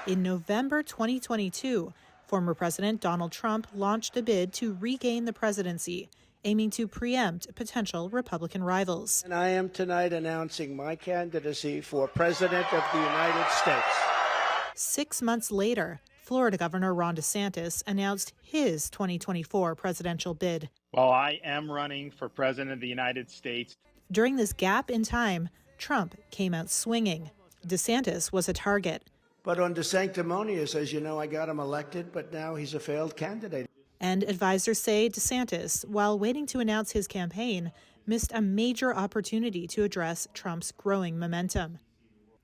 In November 2022, former President Donald Trump launched a bid to regain the presidency, aiming to preempt potential Republican rivals. And I am tonight announcing my candidacy for President of the United States. 6 months later, Florida Governor Ron DeSantis announced his 2024 presidential bid. Well, I am running for President of the United States. During this gap in time, Trump came out swinging. DeSantis was a target. But on the sanctimonious, as you know, I got him elected, but now he's a failed candidate. And advisors say DeSantis, while waiting to announce his campaign, missed a major opportunity to address Trump's growing momentum.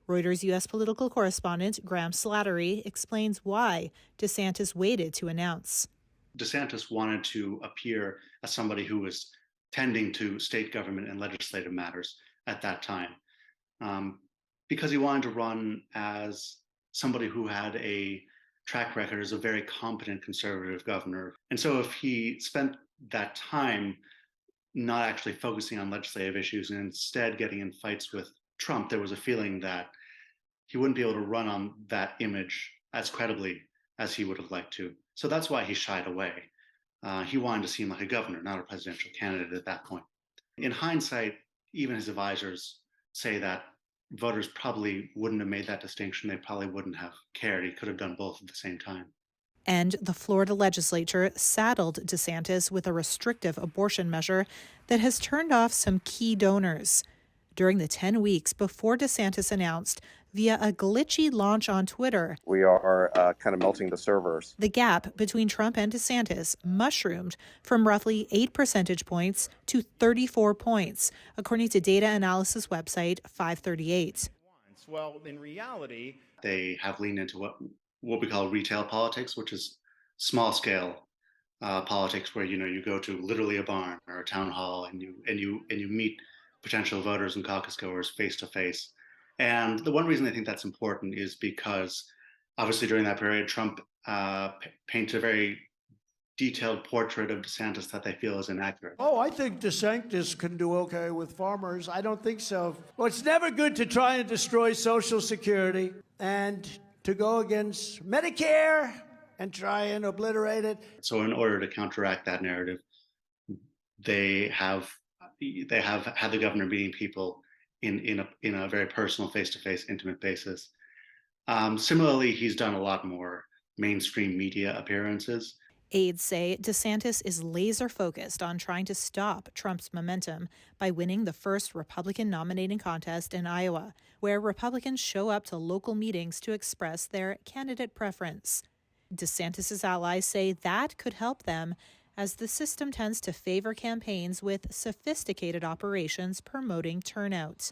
Reuters U.S. political correspondent Graham Slattery explains why DeSantis waited to announce. DeSantis wanted to appear as somebody who was tending to state government and legislative matters at that time, because he wanted to run as somebody who had a track record as a very competent conservative governor. And so if he spent that time not actually focusing on legislative issues and instead getting in fights with Trump, there was a feeling that he wouldn't be able to run on that image as credibly as he would have liked to. So that's why he shied away. He wanted to seem like a governor, not a presidential candidate at that point. In hindsight, even his advisors say that voters probably wouldn't have made that distinction. They probably wouldn't have cared. He could have done both at the same time. And the Florida legislature saddled DeSantis with a restrictive abortion measure that has turned off some key donors. During the 10 weeks before DeSantis announced, via a glitchy launch on Twitter, we are kind of melting the servers. The gap between Trump and DeSantis mushroomed from roughly 8 percentage points to 34 points, according to data analysis website 538. Well, in reality, they have leaned into what we call retail politics, which is small scale politics, where you go to literally a barn or a town hall and you meet potential voters and caucus goers face to face. And the one reason I think that's important is because obviously during that period, Trump painted a very detailed portrait of DeSantis that they feel is inaccurate. Oh, I think DeSantis can do okay with farmers. I don't think so. Well, it's never good to try and destroy Social Security and to go against Medicare and try and obliterate it. So in order to counteract that narrative, they have had the governor meeting people in a very personal, face-to-face, intimate basis. Similarly, he's done a lot more mainstream media appearances. Aides say DeSantis is laser-focused on trying to stop Trump's momentum by winning the first Republican nominating contest in Iowa, where Republicans show up to local meetings to express their candidate preference. DeSantis' allies say that could help them, as the system tends to favor campaigns with sophisticated operations promoting turnout.